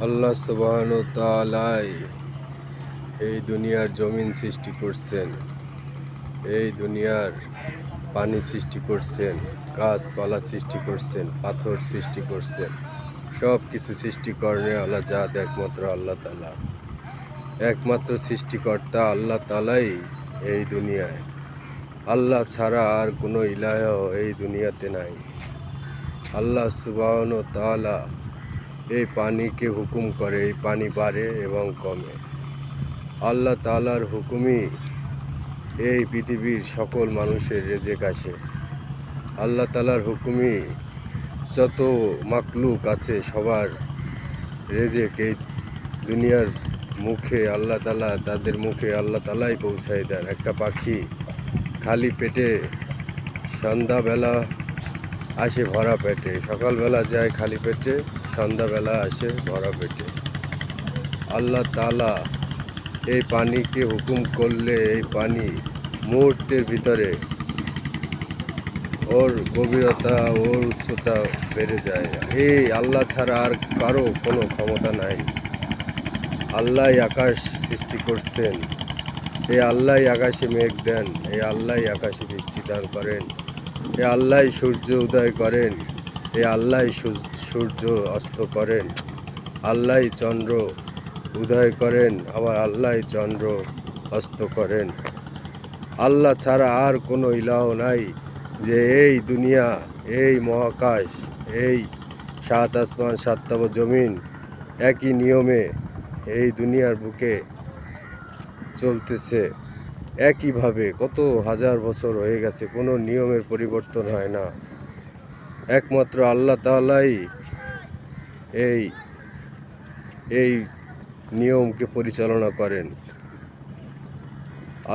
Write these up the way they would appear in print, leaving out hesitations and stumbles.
আল্লাহ সুবহানাহু ওয়া তাআলা এই দুনিয়ার জমিন সৃষ্টি করছেন, এই দুনিয়ার পানি সৃষ্টি করছেন, গাছপালা সৃষ্টি করছেন, পাথর সৃষ্টি করছেন। সব কিছু সৃষ্টিকরণে আল্লাহ জাত একমাত্র আল্লাহ তাআলা। একমাত্র সৃষ্টিকর্তা আল্লাহ তাআলাই এই দুনিয়ায়। আল্লাহ ছাড়া আর কোনো ইলাহ এই দুনিয়াতে নাই। আল্লাহ সুবহানাহু ওয়া তাআলা এই পানিকে হুকুম করে, এই পানি বাড়ে এবং কমে। আল্লাহ তাআলার হুকুমই এই পৃথিবীর সকল মানুষের রেজেক আসে। আল্লাহ তাআলার হুকুমই যত মাকলুক আছে সবার রেজেক এই দুনিয়ার মুখে আল্লাহ তাআলা, তাদের মুখে আল্লাহ তাআলাই পৌঁছায় দেন। একটা পাখি খালি পেটে সন্ধ্যাবেলা আসে ভরা পেটে, সকালবেলা যায় খালি পেটে, সন্ধ্যাবেলা আসে ভরা পেটে। আল্লাহ তাআলা এই পানিকে হুকুম করলে এই পানি মুহূর্তের ভিতরে ওর গভীরতা, ওর উচ্চতা বেড়ে যায়। এই আল্লাহ ছাড়া আর কারো কোনো ক্ষমতা নাই। আল্লাহই আকাশ সৃষ্টি করছেন, এই আল্লাহই আকাশে মেঘ দেন, এই আল্লাহই আকাশে বৃষ্টি দান করেন, এই আল্লাহই সূর্য উদয় করেন, এই আল্লাহই সূর্য অস্ত করেন, আল্লাহই চন্দ্র উদয় করেন, আবার আল্লাহই চন্দ্র অস্ত করেন। আল্লাহ ছাড়া আর কোনো ইলাহ নাই যে এই দুনিয়া, এই মহাকাশ, এই সাত আসমান সাততম জমিন একই নিয়মে এই দুনিয়ার বুকে চলতেছে। একইভাবে কত হাজার বছর হয়ে গেছে, কোনো নিয়মের পরিবর্তন হয় না। একমাত্র আল্লাহ তাআলাই এই এই নিয়মকে পরিচালনা করেন।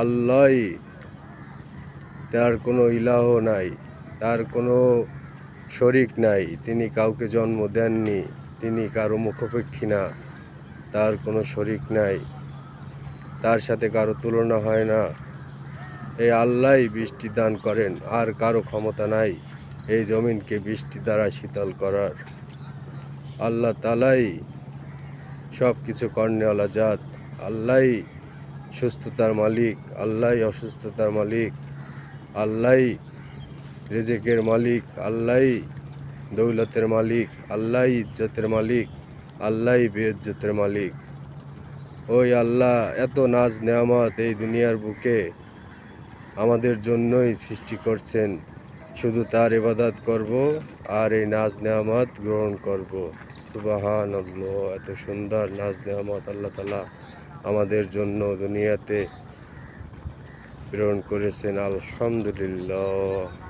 আল্লাহই, তার কোনো ইলাহ নাই, তার কোনো শরিক নাই, তিনি কাউকে জন্ম দেননি, তিনি কারো মুখাপেক্ষী না, তার কোনো শরিক নাই, তার সাথে কারো তুলনা হয় না। এই আল্লাহই বৃষ্টি দান করেন, আর কারো ক্ষমতা নাই এই জমিনকে বৃষ্টি দ্বারা শীতল করার। আল্লাহ তাআলাই সব কিছু কর্নেওয়ালা জাত। আল্লাহই সুস্থতার মালিক, আল্লাহই অসুস্থতার মালিক, আল্লাহই রিজিকের মালিক, আল্লাহই দৌলতের মালিক, আল্লাহই ইজ্জতের মালিক, আল্লাহই বেইজ্জতের মালিক। ওই আল্লাহ এত নাজ নেয়ামত এই দুনিয়ার বুকে আমাদের জন্যই সৃষ্টি করছেন। শুধু তার ইবাদত করব আর এই নাজ নেয়ামত গ্রহণ করব। সুবহানাল্লাহ, এত সুন্দর নাজ নেয়ামত আল্লাহ তাআলা আমাদের জন্য দুনিয়াতে প্রেরণ করেছেন। আলহামদুলিল্লাহ।